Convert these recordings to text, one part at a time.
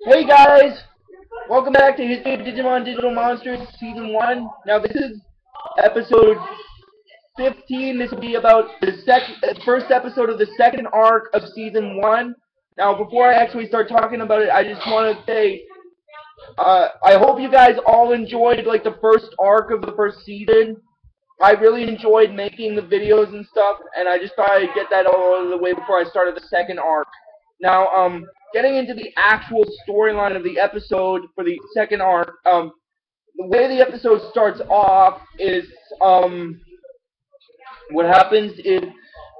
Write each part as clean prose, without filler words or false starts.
Hey guys! Welcome back to History of Digimon Digital Monsters Season 1. Now this is episode 15. This will be about the first episode of the second arc of Season 1. Now before I actually start talking about it, I just want to say, I hope you guys all enjoyed like the first arc of the first season. I really enjoyed making the videos and stuff, and I just thought I'd get that all out of the way before I started the second arc. Now, getting into the actual storyline of the episode for the second arc, the way the episode starts off is, what happens is,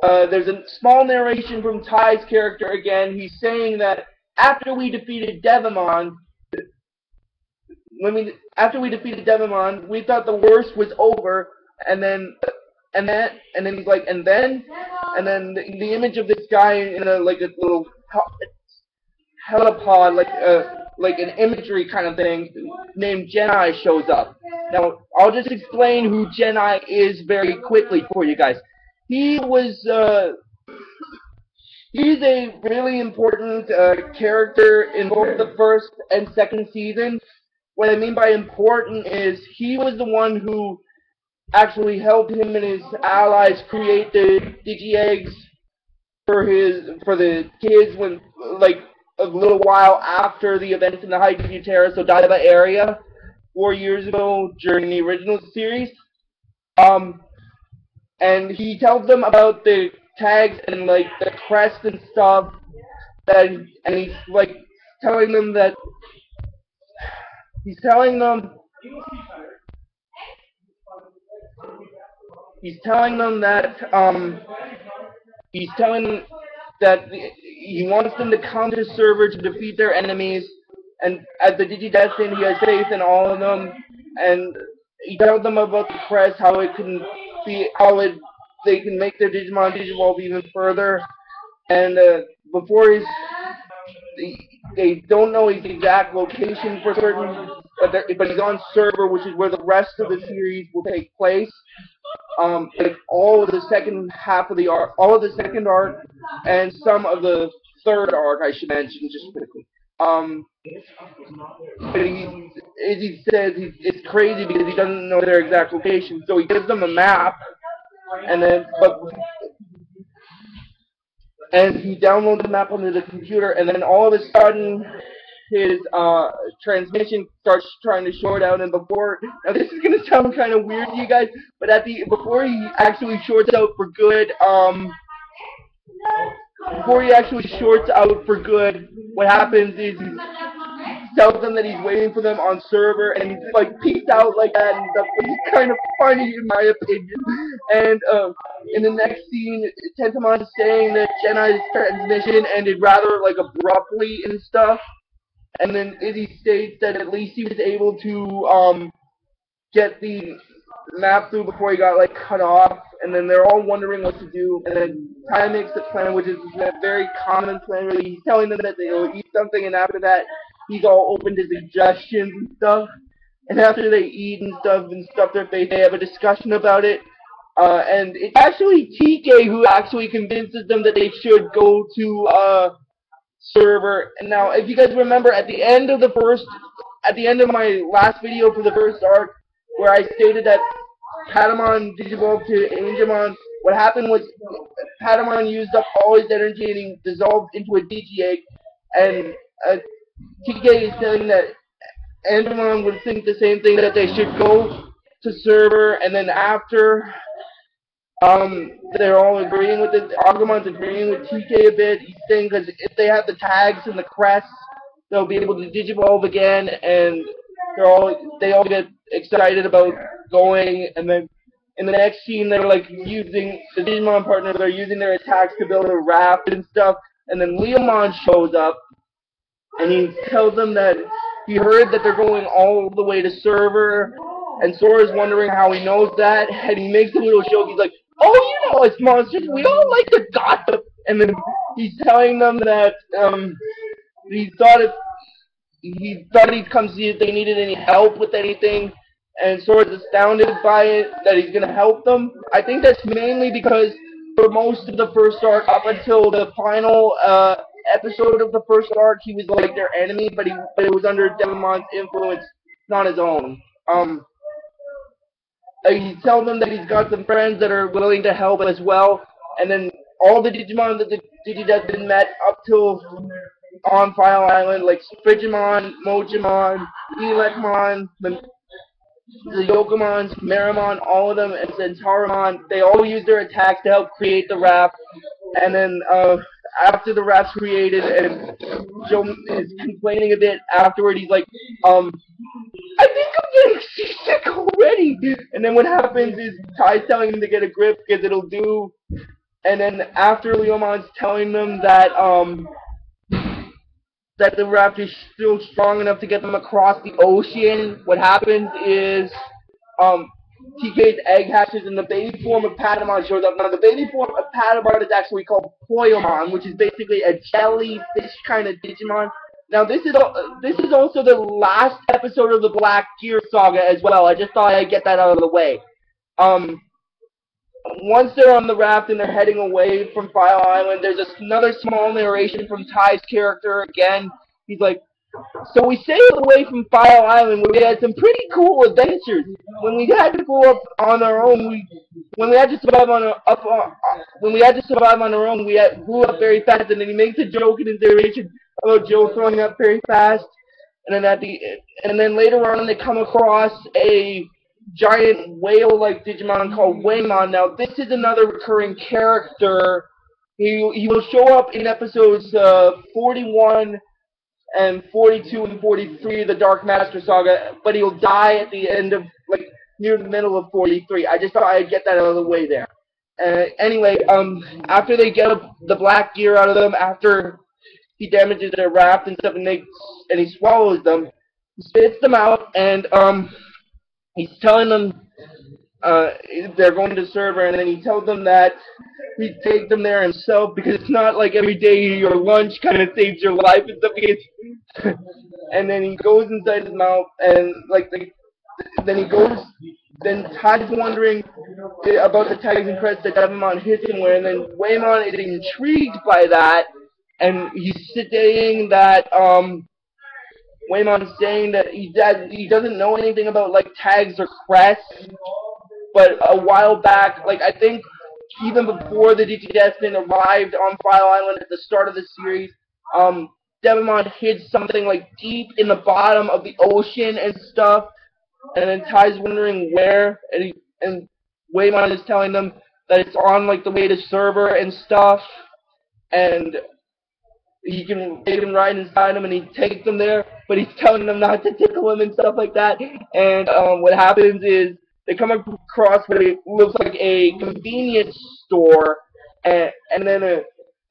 there's a small narration from Ty's character again. He's saying that after we defeated Devimon, we thought the worst was over, and then he's like, and then the image of this guy in a like a little helipod, like an imagery kind of thing, named Genai shows up. Now I'll just explain who Genai is very quickly for you guys. He's a really important character in both the first and second season. What I mean by important is he was the one who actually helped him and his allies create the Digi-Eggs for the kids when, like, a little while after the events in the High Digiterra, so Daiba area, 4 years ago during the original series. And he tells them about the tags and, like, the crest and stuff, and he's, like, telling them that He's telling them that he wants them to come to the server to defeat their enemies, and as the Digidestined, he has faith in all of them, and he tells them about the crest, how they can make their Digimon digivolve even further, and before they don't know his exact location for certain, but he's on server, which is where the rest of the series will take place. Like all of the second half of the arc, all of the second arc, and some of the third arc, I should mention just quickly. But as he says, it's crazy because he doesn't know their exact location, so he gives them a map, and he downloads the map onto the computer, and then all of a sudden, his transmission starts trying to short out, and now this is gonna sound kind of weird to you guys, but before he actually shorts out for good, what happens is he tells them that he's waiting for them on server, and he's like peeked out like that and stuff, but he's kind of funny in my opinion. And in the next scene, Tentamon is saying that Genai's transmission ended rather like abruptly and stuff. And then Izzy states that at least he was able to get the map through before he got like cut off. And then they're all wondering what to do. And then Ty makes a plan, which is a very common plan. Really, he's telling them that they'll eat something, and after that, he's all open to suggestions and stuff. And after they eat and stuff their face, they have a discussion about it. And it's actually TK who actually convinces them that they should go to server. And now, if you guys remember, at the end of my last video for the first arc, where I stated that Patamon digivolved to Angemon, what happened was Patamon used up all his energy and he dissolved into a Digi-Egg, and TK is saying that Angemon would think the same thing, that they should go to server, and then after they're all agreeing with it. Agumon's agreeing with TK a bit. He's saying because if they have the tags and the crests, they'll be able to digivolve again, and they all get excited about going. And then in the next scene, they're like using the Digimon partners. They're using their attacks to build a raft and stuff. And then Leomon shows up, and he tells them that he heard that they're going all the way to server. And Sora's wondering how he knows that, and he makes a little joke. He's like, "Oh, you know us monsters, we all like to gossip." And then he's telling them that he thought he'd come see if they needed any help with anything, and Sora's astounded by it that he's gonna help them. I think that's mainly because for most of the first arc, up until the final episode of the first arc, he was like their enemy, but it was under Devimon's influence, not his own. He tells them that he's got some friends that are willing to help as well, and then all the Digimon that the Digidestined been met up till on File Island, like Frigimon, Mojimon, Elecmon, the Yokomons, Meramon, all of them, and Centauromon, they all use their attacks to help create the raft. And then after the raft's created, and Joe is complaining a bit afterward, he's like, I think I'm getting seasick already. And then what happens is Ty's telling him to get a grip because it'll do. And then after Leomon's telling them that the raft is still strong enough to get them across the ocean, what happens is TK's egg hatches and the baby form of Patamon shows up. Now the baby form of Patamon is actually called Poyomon, which is basically a jellyfish kind of Digimon. Now this is also the last episode of the Black Gear Saga as well. I just thought I'd get that out of the way. Once they're on the raft and they're heading away from File Island, there's another small narration from Ty's character again. He's like, so we sailed away from File Island where we had some pretty cool adventures. When we had to go up on our own, when we had to survive on our own, we grew up very fast. And then he makes a joke in his narration about Joe throwing up very fast. And then later on, they come across a giant whale-like Digimon called Waymon. Now, this is another recurring character. He will show up in episodes 41 and 42 and 43 of the Dark Master Saga, but he'll die at the end of, like, near the middle of 43. I just thought I'd get that out of the way there. Anyway, after they get the black gear out of them, after he damages their raft and stuff, and he swallows them, he spits them out, and he's telling them they're going to server, and then he tells them that he'd take them there himself, because it's not like every day your lunch kind of saves your life and stuff. And then he goes inside his mouth, and then Ty's wondering about the tags and crests that Devimon hits him with, and then Waymon is intrigued by that, and he's saying that Waymon's saying that he doesn't know anything about like tags or crests, but a while back, like I think even before the Digidestined arrived on File Island at the start of the series, Devimon hid something like deep in the bottom of the ocean and stuff, and then Ty's wondering where, and Waymon is telling them that it's on like the way to server and stuff, and they can ride inside him, and he takes them there, but he's telling them not to tickle him and stuff like that. And what happens is they come across what it looks like a convenience store, and then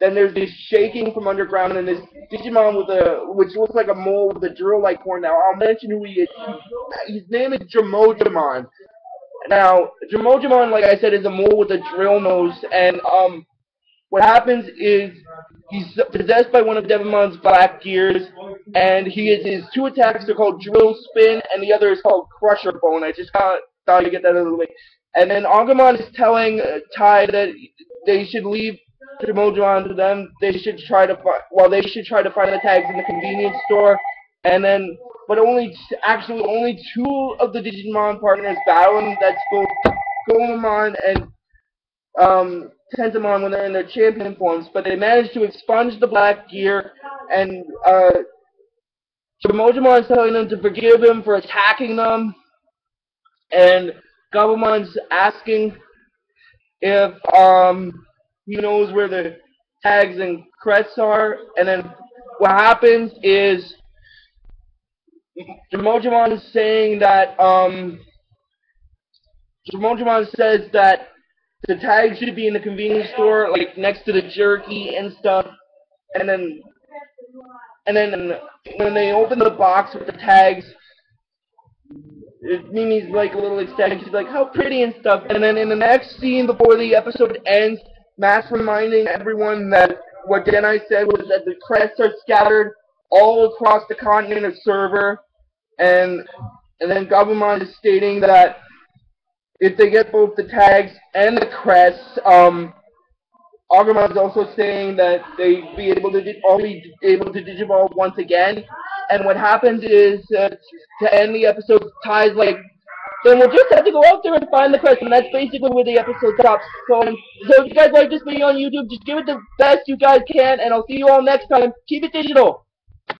there's this shaking from underground, and this Digimon which looks like a mole with a drill-like horn. Now I'll mention who he is. His name is Jamojimon. Now Jamojimon, like I said, is a mole with a drill nose, and what happens is he's possessed by one of Devimon's black gears, and his two attacks are called Drill Spin, and the other is called Crusher Bone. I just thought I'd get that out of the way. And then Agumon is telling Tai that they should leave Jamojimon to them. They should try to find the tags in the convenience store, and then only two of the Digimon partners battle him. That's both Gomamon and Tentamon when they're in their champion forms, but they managed to expunge the black gear, and Jamojimon is telling them to forgive him for attacking them, and Gabumon's asking if he knows where the tags and crests are, and then what happens is Jamojimon is saying that Jamojimon says that the tags should be in the convenience store, like next to the jerky and stuff. And then when they open the box with the tags, Mimi's like a little ecstatic. She's like, "How pretty" and stuff. And then in the next scene before the episode ends, Matt's reminding everyone that what Denai said was that the crests are scattered all across the continent of Server, and then Gabumon is stating that if they get both the tags and the crests, Agumon's also saying that they be able to all be able to Digivolve once again, and what happens is to end the episode, Ty's like, then we'll just have to go out there and find the crest, and that's basically where the episode stops. So if you guys like this video on YouTube, just give it the best you guys can, and I'll see you all next time. Keep it digital.